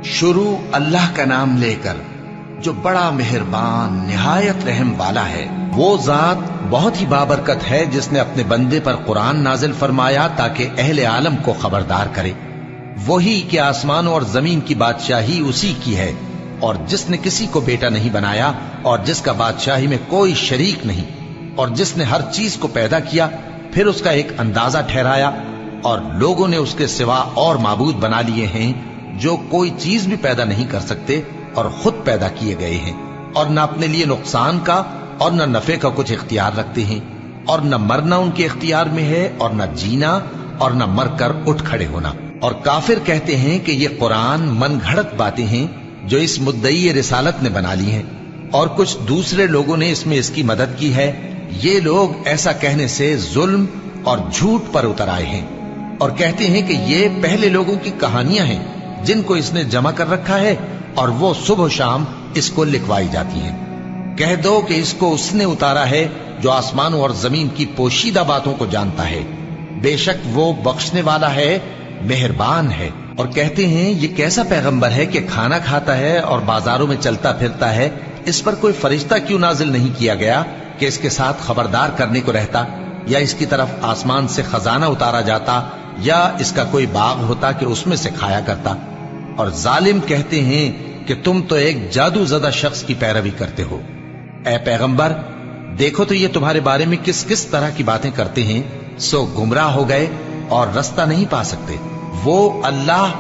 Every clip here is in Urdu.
شروع اللہ کا نام لے کر جو بڑا مہربان نہایت رحم والا ہے۔ وہ ذات بہت ہی بابرکت ہے جس نے اپنے بندے پر قرآن نازل فرمایا تاکہ اہل عالم کو خبردار کرے۔ وہی کہ آسمانوں اور زمین کی بادشاہی اسی کی ہے، اور جس نے کسی کو بیٹا نہیں بنایا اور جس کا بادشاہی میں کوئی شریک نہیں، اور جس نے ہر چیز کو پیدا کیا پھر اس کا ایک اندازہ ٹھہرایا، اور لوگوں نے اس کے سوا اور معبود بنا لیے ہیں جو کوئی چیز بھی پیدا نہیں کر سکتے اور خود پیدا کیے گئے ہیں، اور نہ اپنے لیے نقصان کا اور نہ نفع کا کچھ اختیار رکھتے ہیں، اور نہ مرنا ان کے اختیار میں ہے اور نہ جینا اور نہ مر کر اٹھ کھڑے ہونا۔ اور کافر کہتے ہیں کہ یہ قرآن من گھڑت باتیں ہیں جو اس مدعی رسالت نے بنا لی ہیں، اور کچھ دوسرے لوگوں نے اس میں اس کی مدد کی ہے۔ یہ لوگ ایسا کہنے سے ظلم اور جھوٹ پر اتر آئے ہیں، اور کہتے ہیں کہ یہ پہلے لوگوں کی کہانیاں ہیں جن کو اس نے جمع کر رکھا ہے، اور وہ صبح و شام اس کو لکھوائی جاتی ہیں۔ کہہ دو کہ اس کو اس نے اتارا ہے جو آسمانوں اور زمین کی پوشیدہ باتوں کو جانتا ہے، بے شک وہ بخشنے والا ہے، مہربان ہے۔ اور کہتے ہیں یہ کیسا پیغمبر ہے کہ کھانا کھاتا ہے اور بازاروں میں چلتا پھرتا ہے، اس پر کوئی فرشتہ کیوں نازل نہیں کیا گیا کہ اس کے ساتھ خبردار کرنے کو رہتا، یا اس کی طرف آسمان سے خزانہ اتارا جاتا، یا اس کا کوئی باغ ہوتا کہ اس میں سے کھایا کرتا۔ اور ظالم کہتے ہیں کہ تم تو ایک جادو زدہ شخص کی پیروی کرتے ہو۔ اے پیغمبر دیکھو تو یہ تمہارے بارے میں کس کس طرح کی باتیں کرتے ہیں، سو گمراہ ہو گئے اور رستہ نہیں پا سکتے۔ وہ اللہ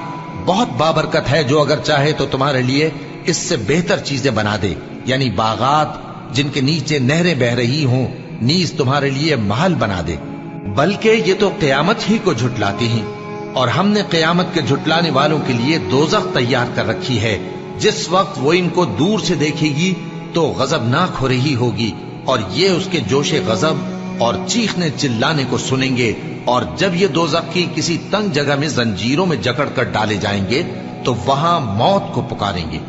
بہت بابرکت ہے جو اگر چاہے تو تمہارے لیے اس سے بہتر چیزیں بنا دے، یعنی باغات جن کے نیچے نہریں بہ رہی ہوں، نیز تمہارے لیے محل بنا دے۔ بلکہ یہ تو قیامت ہی کو جھٹلاتے ہیں، اور ہم نے قیامت کے جھٹلانے والوں کے لیے دوزخ تیار کر رکھی ہے، جس وقت وہ ان کو دور سے دیکھے گی تو غضبناک ہو رہی ہوگی، اور یہ اس کے جوش غضب اور چیخنے چلانے کو سنیں گے۔ اور جب یہ دوزخ کی کسی تنگ جگہ میں زنجیروں میں جکڑ کر ڈالے جائیں گے تو وہاں موت کو پکاریں گے۔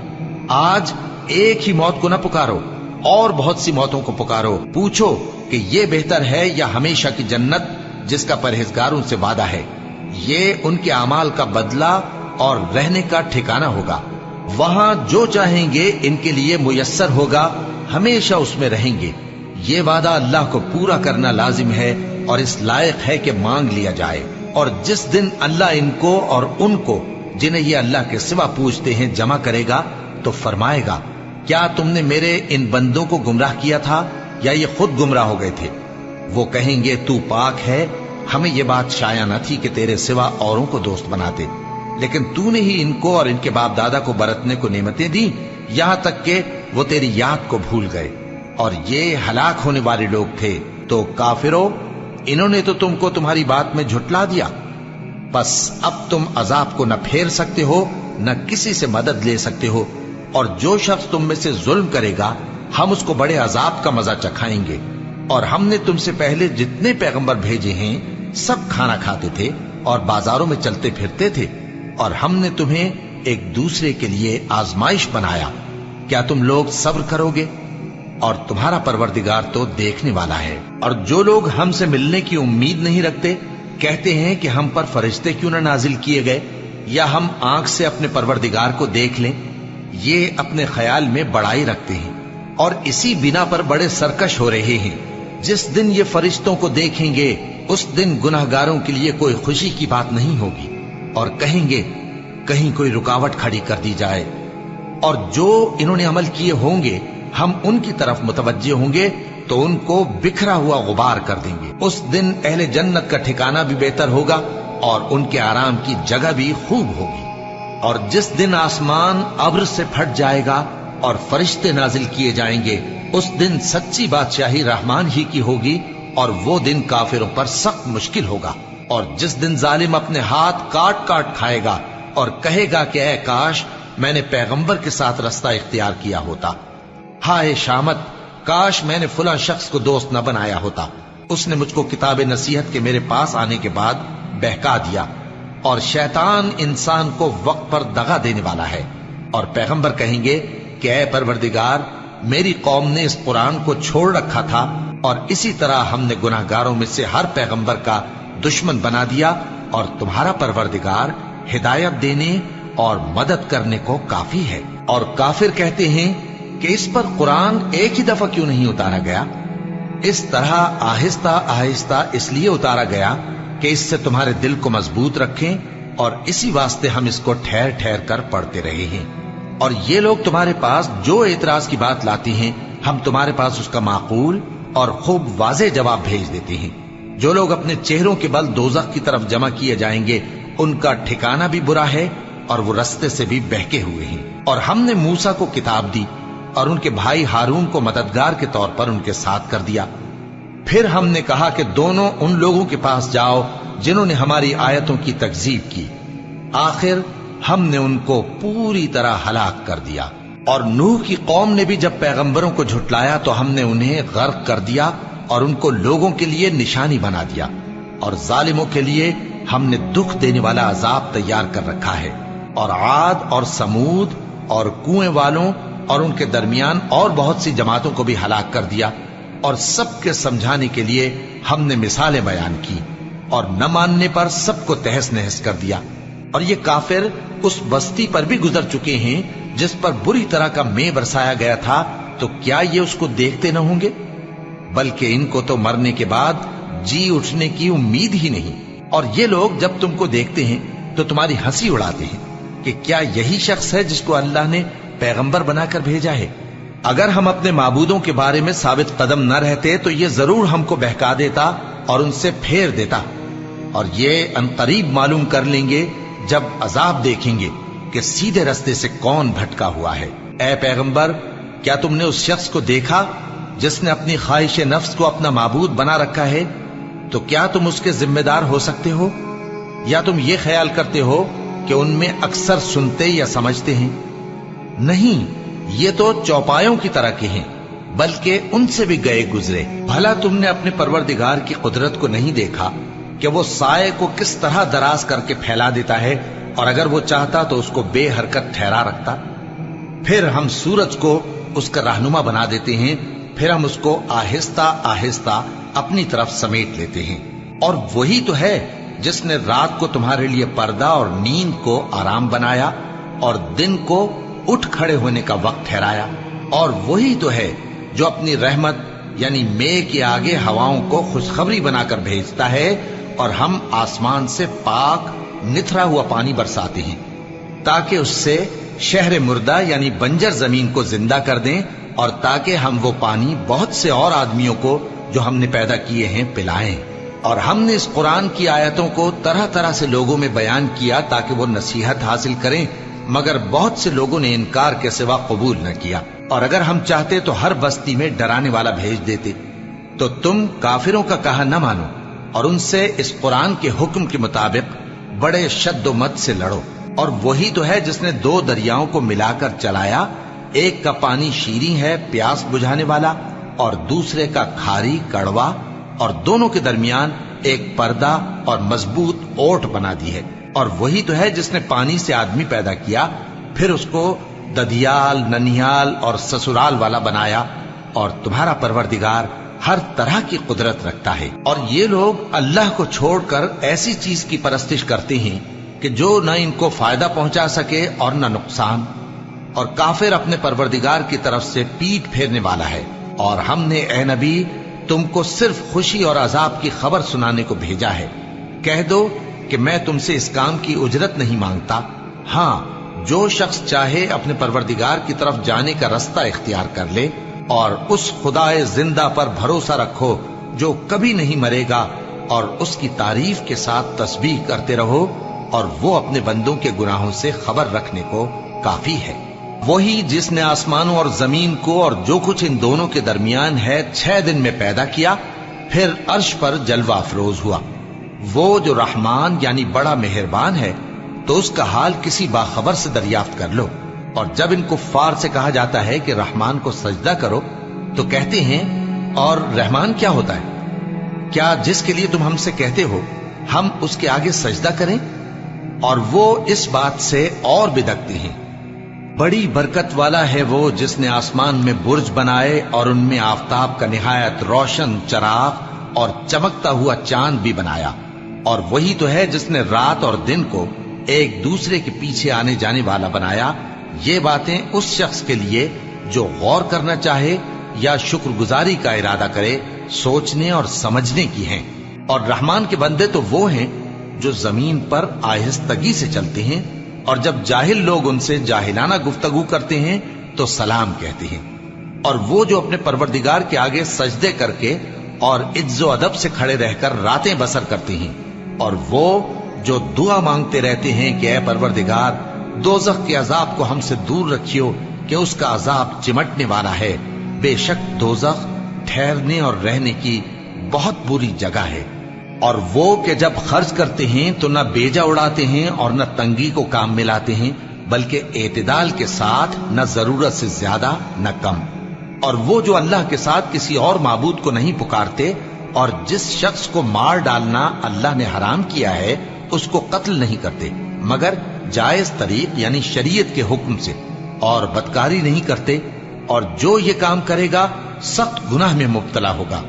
آج ایک ہی موت کو نہ پکارو، اور بہت سی موتوں کو پکارو، پوچھو کہ یہ بہتر ہے یا ہمیشہ کی جنت جس کا پرہیزگاروں سے وعدہ ہے۔ یہ ان کے اعمال کا بدلہ اور رہنے کا ٹھکانہ ہوگا، وہاں جو چاہیں گے ان کے لیے میسر ہوگا، ہمیشہ اس میں رہیں گے۔ یہ وعدہ اللہ کو پورا کرنا لازم ہے اور اس لائق ہے کہ مانگ لیا جائے۔ اور جس دن اللہ ان کو اور ان کو جنہیں یہ اللہ کے سوا پوچھتے ہیں جمع کرے گا تو فرمائے گا، کیا تم نے میرے ان بندوں کو گمراہ کیا تھا یا یہ خود گمراہ ہو گئے تھے؟ وہ کہیں گے تو پاک ہے، ہمیں یہ بات شایع نہ تھی کہ تیرے سوا اوروں کو دوست بناتے، لیکن تو نے ہی ان کو اور ان کے باپ دادا کو برتنے کو نعمتیں دی، یہاں تک کہ وہ تیری یاد کو بھول گئے، اور یہ ہلاک ہونے والے لوگ تھے۔ تو کافرو، انہوں نے تو تم کو تمہاری بات میں جھٹلا دیا، بس اب تم عذاب کو نہ پھیر سکتے ہو نہ کسی سے مدد لے سکتے ہو، اور جو شخص تم میں سے ظلم کرے گا ہم اس کو بڑے عذاب کا مزہ چکھائیں گے۔ اور ہم نے تم سے پہلے جتنے پیغمبر بھیجے ہیں سب کھانا کھاتے تھے اور بازاروں میں چلتے پھرتے تھے، اور ہم نے تمہیں ایک دوسرے کے لیے آزمائش بنایا، کیا تم لوگ صبر کرو گے؟ اور تمہارا پروردگار تو دیکھنے والا ہے۔ اور جو لوگ ہم سے ملنے کی امید نہیں رکھتے کہتے ہیں کہ ہم پر فرشتے کیوں نہ نازل کیے گئے، یا ہم آنکھ سے اپنے پروردگار کو دیکھ لیں۔ یہ اپنے خیال میں بڑائی رکھتے ہیں اور اسی بنا پر بڑے سرکش ہو رہے ہیں۔ جس دن یہ فرشتوں کو دیکھیں گے اس دن گناہگاروں کے لیے کوئی خوشی کی بات نہیں ہوگی، اور کہیں گے کہیں کوئی رکاوٹ کھڑی کر دی جائے۔ اور جو انہوں نے عمل کیے ہوں گے ہم ان کی طرف متوجہ ہوں گے تو ان کو بکھرا ہوا غبار کر دیں گے۔ اس دن اہل جنت کا ٹھکانہ بھی بہتر ہوگا اور ان کے آرام کی جگہ بھی خوب ہوگی۔ اور جس دن آسمان ابر سے پھٹ جائے گا اور فرشتے نازل کیے جائیں گے، اس دن سچی بادشاہی رحمان ہی کی ہوگی، اور وہ دن کافروں پر سخت مشکل ہوگا۔ اور جس دن ظالم اپنے ہاتھ کاٹ کاٹ کھائے گا اور کہے گا کہ اے کاش میں نے پیغمبر کے ساتھ رستہ اختیار کیا ہوتا، ہائے شامت، کاش میں نے فلاں شخص کو دوست نہ بنایا ہوتا، اس نے مجھ کو کتاب نصیحت کے میرے پاس آنے کے بعد بہکا دیا۔ اور شیطان انسان کو وقت پر دغا دینے والا ہے۔ اور پیغمبر کہیں گے کہ اے پروردگار، میری قوم نے اس قرآن کو چھوڑ رکھا تھا، اور اسی طرح ہم نے گناہگاروں میں سے ہر پیغمبر کا دشمن بنا دیا، اور تمہارا پروردگار ہدایت دینے اور مدد کرنے کو کافی ہے۔ اور کافر کہتے ہیں کہ اس پر قرآن ایک ہی دفعہ کیوں نہیں اتارا گیا؟ اس طرح آہستہ آہستہ اس لیے اتارا گیا کہ اس سے تمہارے دل کو مضبوط رکھیں، اور اسی واسطے ہم اس کو ٹھہر ٹھہر کر پڑھتے رہے ہیں۔ اور یہ لوگ تمہارے پاس جو اعتراض کی بات لاتی ہیں، ہم تمہارے پاس اس کا معقول اور خوب واضح جواب بھیج دیتے ہیں۔ جو لوگ اپنے چہروں کے بل دوزخ کی طرف جمع کیے جائیں گے، ان کا ٹھکانہ بھی برا ہے اور وہ رستے سے بھی بہکے ہوئے ہیں۔ اور ہم نے موسیٰ کو کتاب دی اور ان کے بھائی ہارون کو مددگار کے طور پر ان کے ساتھ کر دیا۔ پھر ہم نے کہا کہ دونوں ان لوگوں کے پاس جاؤ جنہوں نے ہماری آیتوں کی تکذیب کی۔ آخر ہم نے ان کو پوری طرح ہلاک کر دیا۔ اور نوح کی قوم نے بھی جب پیغمبروں کو جھٹلایا تو ہم نے انہیں غرق کر دیا اور ان کو لوگوں کے لیے نشانی بنا دیا، اور ظالموں کے لیے ہم نے دکھ دینے والا عذاب تیار کر رکھا ہے۔ اور عاد اور سمود اور کنویں والوں اور ان کے درمیان اور بہت سی جماعتوں کو بھی ہلاک کر دیا، اور سب کے سمجھانے کے لیے ہم نے مثالیں بیان کی، اور نہ ماننے پر سب کو تہس نہس کر دیا۔ اور یہ کافر اس بستی پر بھی گزر چکے ہیں جس پر بری طرح کا مے برسایا گیا تھا، تو کیا یہ اس کو دیکھتے نہ ہوں گے؟ بلکہ ان کو تو مرنے کے بعد جی اٹھنے کی امید ہی نہیں۔ اور یہ لوگ جب تم کو دیکھتے ہیں تو تمہاری ہنسی اڑاتے ہیں کہ کیا یہی شخص ہے جس کو اللہ نے پیغمبر بنا کر بھیجا ہے؟ اگر ہم اپنے معبودوں کے بارے میں ثابت قدم نہ رہتے تو یہ ضرور ہم کو بہکا دیتا اور ان سے پھیر دیتا، اور یہ عنقریب معلوم کر لیں گے جب عذاب دیکھیں گے کہ سیدھے رستے سے کون بھٹکا ہوا ہے۔ اے پیغمبر، کیا تم نے اس شخص کو دیکھا جس نے اپنی خواہش نفس کو اپنا معبود بنا رکھا ہے؟ تو کیا تم اس کے ذمہ دار ہو سکتے ہو؟ یا تم یہ خیال کرتے ہو کہ ان میں اکثر سنتے یا سمجھتے ہیں؟ نہیں، یہ تو چوپایوں کی طرح کے ہیں، بلکہ ان سے بھی گئے گزرے۔ بھلا تم نے اپنے پروردگار کی قدرت کو نہیں دیکھا کہ وہ سائے کو کس طرح دراز کر کے پھیلا دیتا ہے، اور اگر وہ چاہتا تو اس کو بے حرکت ٹھہرا رکھتا؟ پھر ہم سورج کو اس کا رہنما بنا دیتے ہیں، پھر ہم اس کو آہستہ آہستہ اپنی طرف سمیٹ لیتے ہیں۔ اور وہی تو ہے جس نے رات کو تمہارے لیے پردہ اور نیند کو آرام بنایا، اور دن کو اٹھ کھڑے ہونے کا وقت ٹھہرایا۔ اور وہی تو ہے جو اپنی رحمت یعنی مے کے آگے ہواؤں کو خوشخبری بنا کر بھیجتا ہے، اور ہم آسمان سے پاک نتھرا ہوا پانی برساتے ہیں تاکہ اس سے شہر مردہ یعنی بنجر زمین کو زندہ کر دیں، اور تاکہ ہم وہ پانی بہت سے اور آدمیوں کو جو ہم نے پیدا کیے ہیں پلائیں۔ اور ہم نے اس قرآن کی آیتوں کو طرح طرح سے لوگوں میں بیان کیا تاکہ وہ نصیحت حاصل کریں، مگر بہت سے لوگوں نے انکار کے سوا قبول نہ کیا۔ اور اگر ہم چاہتے تو ہر بستی میں ڈرانے والا بھیج دیتے۔ تو تم کافروں کا کہا نہ مانو اور ان سے اس قرآن کے حکم کے مطابق بڑے شد و مت سے لڑو۔ اور وہی تو ہے جس نے دو دریاؤں کو ملا کر چلایا، ایک کا پانی شیریں ہے پیاس بجھانے والا، اور دوسرے کا کھاری کڑوا، اور دونوں کے درمیان ایک پردہ اور مضبوط اوٹ بنا دی ہے۔ اور وہی تو ہے جس نے پانی سے آدمی پیدا کیا، پھر اس کو ددیال، ننیال اور سسرال والا بنایا، اور تمہارا پروردگار ہر طرح کی قدرت رکھتا ہے۔ اور یہ لوگ اللہ کو چھوڑ کر ایسی چیز کی پرستش کرتے ہیں کہ جو نہ ان کو فائدہ پہنچا سکے اور نہ نقصان، اور کافر اپنے پروردگار کی طرف سے پیٹ پھیرنے والا ہے۔ اور ہم نے اے نبی تم کو صرف خوشی اور عذاب کی خبر سنانے کو بھیجا ہے۔ کہہ دو کہ میں تم سے اس کام کی اجرت نہیں مانگتا، ہاں جو شخص چاہے اپنے پروردگار کی طرف جانے کا رستہ اختیار کر لے، اور اس خدائے زندہ پر بھروسہ رکھو جو کبھی نہیں مرے گا، اور اس کی تعریف کے ساتھ تسبیح کرتے رہو، اور وہ اپنے بندوں کے گناہوں سے خبر رکھنے کو کافی ہے۔ وہی جس نے آسمانوں اور زمین کو اور جو کچھ ان دونوں کے درمیان ہے 6 دن میں پیدا کیا، پھر عرش پر جلوہ افروز ہوا۔ وہ جو رحمان یعنی بڑا مہربان ہے، تو اس کا حال کسی باخبر سے دریافت کر لو۔ اور جب ان کفار سے کہا جاتا ہے کہ رحمان کو سجدہ کرو، تو کہتے ہیں اور رحمان کیا ہوتا ہے؟ کیا جس کے لیے تم ہم سے کہتے ہو ہم اس کے آگے سجدہ کریں؟ اور وہ اس بات سے اور بدکتے ہیں۔ بڑی برکت والا ہے وہ جس نے آسمان میں برج بنائے اور ان میں آفتاب کا نہایت روشن چراغ اور چمکتا ہوا چاند بھی بنایا۔ اور وہی تو ہے جس نے رات اور دن کو ایک دوسرے کے پیچھے آنے جانے والا بنایا، یہ باتیں اس شخص کے لیے جو غور کرنا چاہے یا شکر گزاری کا ارادہ کرے سوچنے اور سمجھنے کی ہیں۔ اور رحمان کے بندے تو وہ ہیں جو زمین پر آہستگی سے چلتے ہیں، اور جب جاہل لوگ ان سے جاہلانہ گفتگو کرتے ہیں تو سلام کہتے ہیں۔ اور وہ جو اپنے پروردگار کے آگے سجدے کر کے اور عز و ادب سے کھڑے رہ کر راتیں بسر کرتے ہیں، اور وہ جو دعا مانگتے رہتے ہیں کہ اے پروردگار دوزخ کے عذاب کو ہم سے دور رکھیو کہ اس کا عذاب چمٹنے والا ہے، بے شک دوزخ ٹھہرنے اور رہنے کی بہت بری جگہ ہے۔ اور وہ کہ جب خرچ کرتے ہیں تو نہ بیجا اڑاتے ہیں اور نہ تنگی کو کام میں لاتے ہیں، بلکہ اعتدال کے ساتھ، نہ ضرورت سے زیادہ نہ کم۔ اور وہ جو اللہ کے ساتھ کسی اور معبود کو نہیں پکارتے، اور جس شخص کو مار ڈالنا اللہ نے حرام کیا ہے اس کو قتل نہیں کرتے مگر جائز طریق یعنی شریعت کے حکم سے، اور بدکاری نہیں کرتے، اور جو یہ کام کرے گا سخت گناہ میں مبتلا ہوگا۔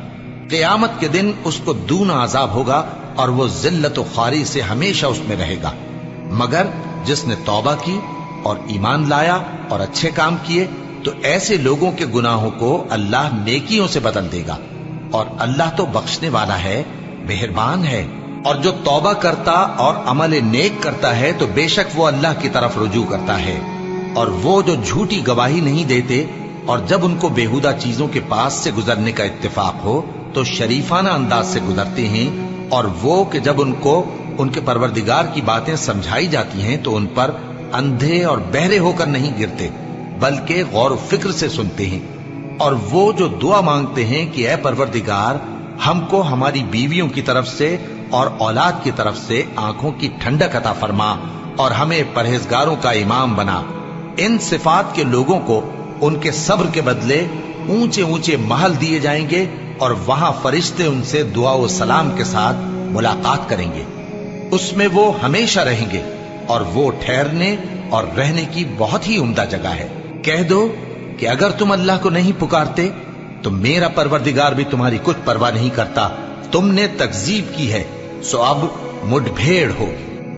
قیامت کے دن اس کو دونا عذاب ہوگا اور وہ ذلت و خواری سے ہمیشہ اس میں رہے گا، مگر جس نے توبہ کی اور ایمان لایا اور اچھے کام کیے تو ایسے لوگوں کے گناہوں کو اللہ نیکیوں سے بدل دے گا، اور اللہ تو بخشنے والا ہے، مہربان ہے۔ اور جو توبہ کرتا اور عمل نیک کرتا ہے تو بے شک وہ اللہ کی طرف رجوع کرتا ہے۔ اور وہ جو جھوٹی گواہی نہیں دیتے اور جب ان کو بےہودہ چیزوں کے پاس سے گزرنے کا اتفاق ہو تو شریفانہ انداز سے گزرتے ہیں، اور وہ کہ جب ان کو ان کے پروردگار کی باتیں سمجھائی جاتی ہیں تو ان پر اندھے اور بہرے ہو کر نہیں گرتے بلکہ غور و فکر سے سنتے ہیں۔ اور وہ جو دعا مانگتے ہیں کہ اے پروردگار ہم کو ہماری بیویوں کی طرف سے اور اولاد کی طرف سے آنکھوں کی ٹھنڈک عطا فرما اور ہمیں پرہیزگاروں کا امام بنا، ان صفات کے لوگوں کو ان کے صبر کے بدلے اونچے اونچے محل دیے جائیں گے، اور وہاں فرشتے ان سے دعا و سلام کے ساتھ ملاقات کریں گے، اس میں وہ ہمیشہ رہیں گے، اور وہ ٹھہرنے اور رہنے کی بہت ہی عمدہ جگہ ہے۔ کہہ دو کہ اگر تم اللہ کو نہیں پکارتے تو میرا پروردگار بھی تمہاری کچھ پرواہ نہیں کرتا، تم نے تکذیب کی ہے سو اب مڈ بھیڑ ہوگی۔